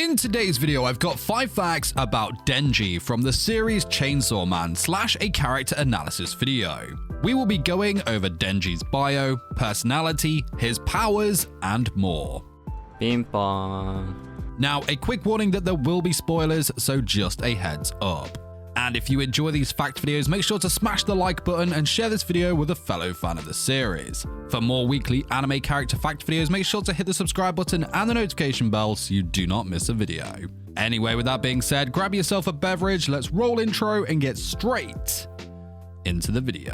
In today's video, I've got 5 facts about Denji from the series Chainsaw Man / a character analysis video. We will be going over Denji's bio, personality, his powers, and more. Ping pong. Now, a quick warning that there will be spoilers, so just a heads up. And if you enjoy these fact videos, make sure to smash the like button and share this video with a fellow fan of the series. For more weekly anime character fact videos, make sure to hit the subscribe button and the notification bell so you do not miss a video. Anyway, with that being said, grab yourself a beverage, let's roll intro and get straight into the video.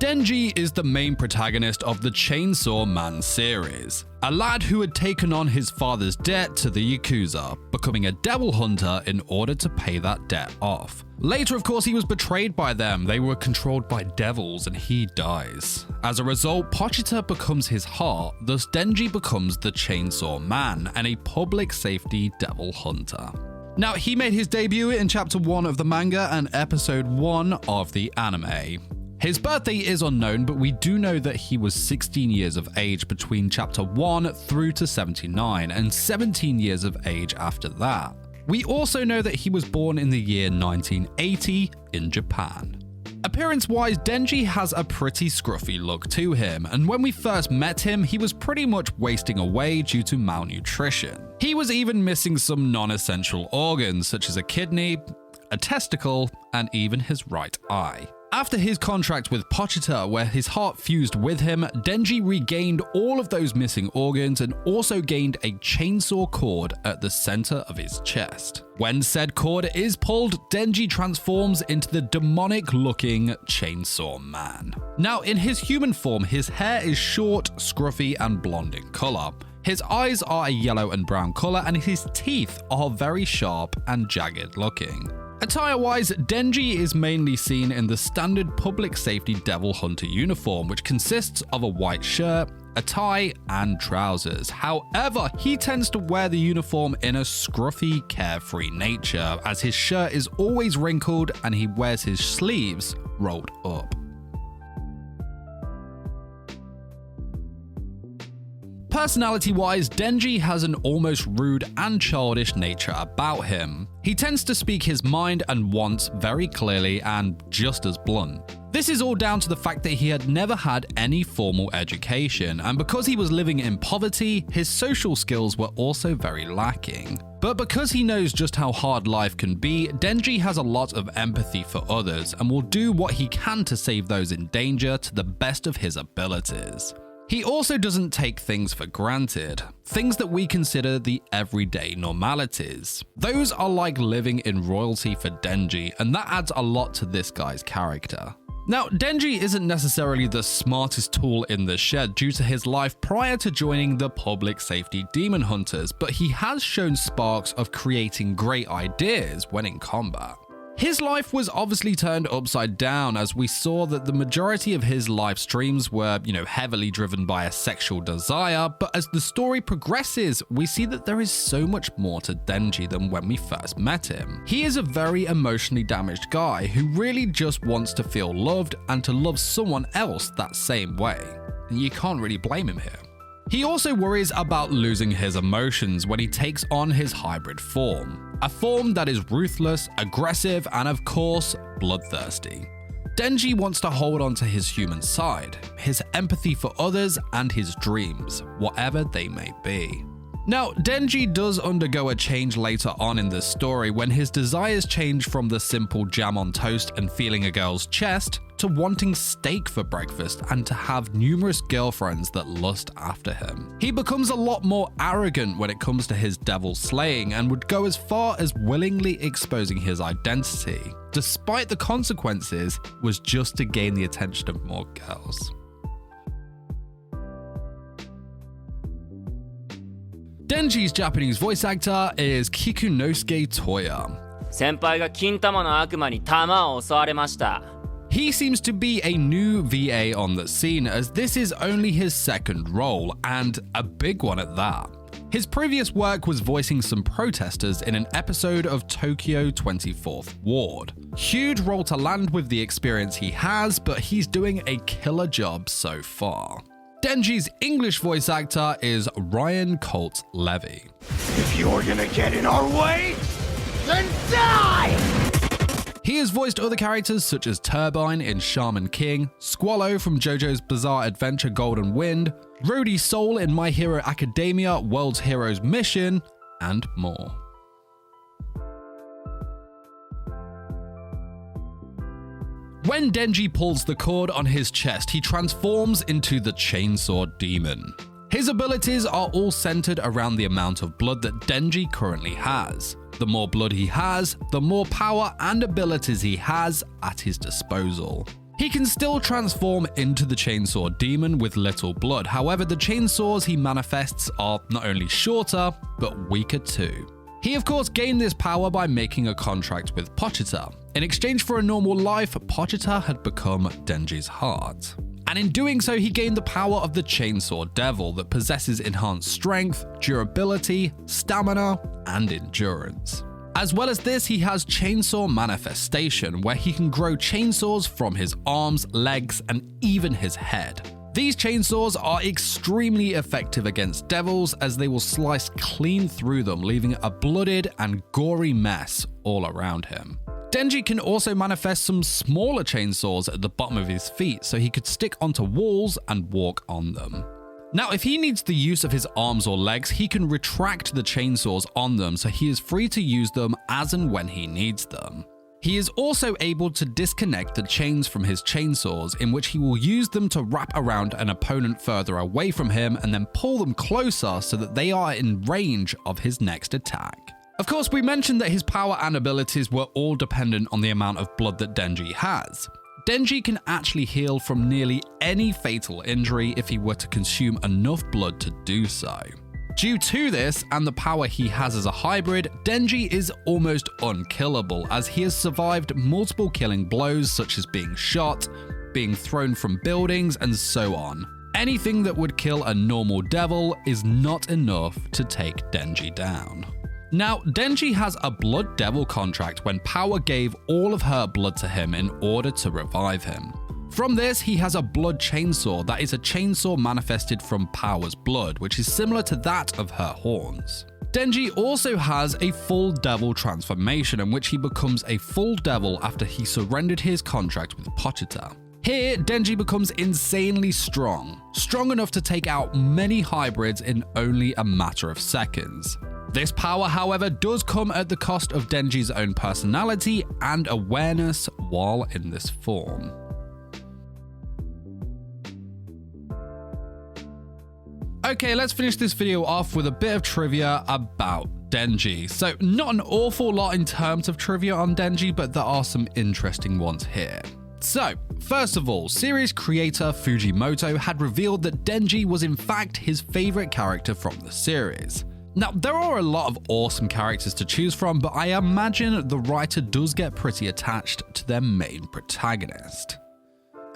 Denji is the main protagonist of the Chainsaw Man series, a lad who had taken on his father's debt to the Yakuza, becoming a devil hunter in order to pay that debt off. Later, of course, he was betrayed by them. They were controlled by devils and he dies. As a result, Pochita becomes his heart, thus Denji becomes the Chainsaw Man and a public safety devil hunter. Now, he made his debut in chapter 1 of the manga and episode 1 of the anime. His birthday is unknown, but we do know that he was 16 years of age between chapter 1 through to 79 and 17 years of age after that. We also know that he was born in the year 1980 in Japan. Appearance-wise, Denji has a pretty scruffy look to him, and when we first met him, he was pretty much wasting away due to malnutrition. He was even missing some non-essential organs such as a kidney, a testicle, and even his right eye. After his contract with Pochita, where his heart fused with him, Denji regained all of those missing organs and also gained a chainsaw cord at the center of his chest. When said cord is pulled, Denji transforms into the demonic-looking Chainsaw Man. Now, in his human form, his hair is short, scruffy, and blonde in color. His eyes are a yellow and brown color, and his teeth are very sharp and jagged looking. Attire-wise, Denji is mainly seen in the standard public safety devil hunter uniform, which consists of a white shirt, a tie, and trousers. However, he tends to wear the uniform in a scruffy, carefree nature, as his shirt is always wrinkled and he wears his sleeves rolled up. Personality-wise, Denji has an almost rude and childish nature about him. He tends to speak his mind and wants very clearly and just as blunt. This is all down to the fact that he had never had any formal education, and because he was living in poverty, his social skills were also very lacking. But because he knows just how hard life can be, Denji has a lot of empathy for others and will do what he can to save those in danger to the best of his abilities. He also doesn't take things for granted, things that we consider the everyday normalities. Those are like living in royalty for Denji, and that adds a lot to this guy's character. Now, Denji isn't necessarily the smartest tool in the shed due to his life prior to joining the public safety demon hunters, but he has shown sparks of creating great ideas when in combat. His life was obviously turned upside down, as we saw that the majority of his live streams were, heavily driven by a sexual desire, but as the story progresses, we see that there is so much more to Denji than when we first met him. He is a very emotionally damaged guy who really just wants to feel loved and to love someone else that same way. And you can't really blame him here. He also worries about losing his emotions when he takes on his hybrid form, a form that is ruthless, aggressive, and of course, bloodthirsty. Denji wants to hold on to his human side, his empathy for others, and his dreams, whatever they may be. Now, Denji does undergo a change later on in the story when his desires change from the simple jam on toast and feeling a girl's chest to wanting steak for breakfast and to have numerous girlfriends that lust after him. He becomes a lot more arrogant when it comes to his devil slaying and would go as far as willingly exposing his identity, despite the consequences was just to gain the attention of more girls. Denji's Japanese voice actor is Kikunosuke Toya. 先輩が金玉の悪魔に玉を襲われました。 He seems to be a new VA on the scene, as this is only his second role, and a big one at that. His previous work was voicing some protesters in an episode of Tokyo 24th Ward. Huge role to land with the experience he has, but he's doing a killer job so far. Denji's English voice actor is Ryan Colt Levy. If you're gonna get in our way, then die! He has voiced other characters such as Turbine in Shaman King, Squallow from JoJo's Bizarre Adventure Golden Wind, Rhodey Soul in My Hero Academia World's Heroes Mission, and more. When Denji pulls the cord on his chest, he transforms into the Chainsaw Demon. His abilities are all centered around the amount of blood that Denji currently has. The more blood he has, the more power and abilities he has at his disposal. He can still transform into the Chainsaw Demon with little blood, however the chainsaws he manifests are not only shorter, but weaker too. He of course gained this power by making a contract with Pochita. In exchange for a normal life, Pochita had become Denji's heart. And in doing so, he gained the power of the Chainsaw Devil that possesses enhanced strength, durability, stamina, and endurance. As well as this, he has Chainsaw Manifestation, where he can grow chainsaws from his arms, legs, and even his head. These chainsaws are extremely effective against devils as they will slice clean through them, leaving a blooded and gory mess all around him. Denji can also manifest some smaller chainsaws at the bottom of his feet so he could stick onto walls and walk on them. Now, if he needs the use of his arms or legs, he can retract the chainsaws on them so he is free to use them as and when he needs them. He is also able to disconnect the chains from his chainsaws, in which he will use them to wrap around an opponent further away from him and then pull them closer so that they are in range of his next attack. Of course, we mentioned that his power and abilities were all dependent on the amount of blood that Denji has. Denji can actually heal from nearly any fatal injury if he were to consume enough blood to do so. Due to this and the power he has as a hybrid, Denji is almost unkillable as he has survived multiple killing blows such as being shot, being thrown from buildings, and so on. Anything that would kill a normal devil is not enough to take Denji down. Now, Denji has a Blood Devil contract when Power gave all of her blood to him in order to revive him. From this, he has a Blood Chainsaw that is a chainsaw manifested from Power's blood, which is similar to that of her horns. Denji also has a Full Devil transformation in which he becomes a Full Devil after he surrendered his contract with Pochita. Here, Denji becomes insanely strong enough to take out many hybrids in only a matter of seconds. This power, however, does come at the cost of Denji's own personality and awareness while in this form. Okay, let's finish this video off with a bit of trivia about Denji. So, not an awful lot in terms of trivia on Denji, but there are some interesting ones here. So, first of all, series creator Fujimoto had revealed that Denji was in fact his favorite character from the series. Now, there are a lot of awesome characters to choose from, but I imagine the writer does get pretty attached to their main protagonist.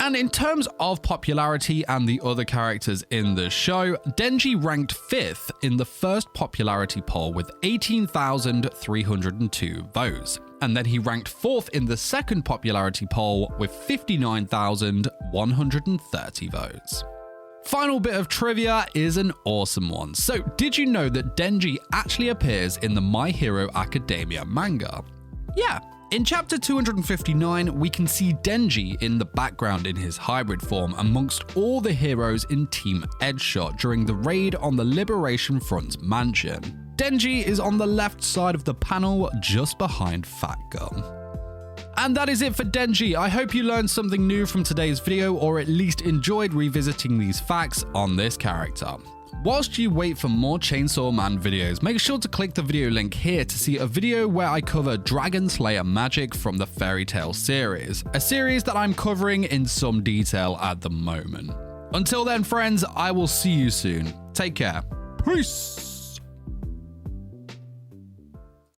And in terms of popularity and the other characters in the show, Denji ranked 5th in the first popularity poll with 18,302 votes. And then he ranked 4th in the second popularity poll with 59,130 votes. Final bit of trivia is an awesome one. So, did you know that Denji actually appears in the My Hero Academia manga? Yeah. In chapter 259, we can see Denji in the background in his hybrid form amongst all the heroes in Team Edgeshot during the raid on the Liberation Front mansion. Denji is on the left side of the panel just behind Fat Gum. And that is it for Denji. I hope you learned something new from today's video, or at least enjoyed revisiting these facts on this character. Whilst you wait for more Chainsaw Man videos, make sure to click the video link here to see a video where I cover Dragon Slayer magic from the Fairy Tail series, a series that I'm covering in some detail at the moment. Until then, friends, I will see you soon. Take care. Peace!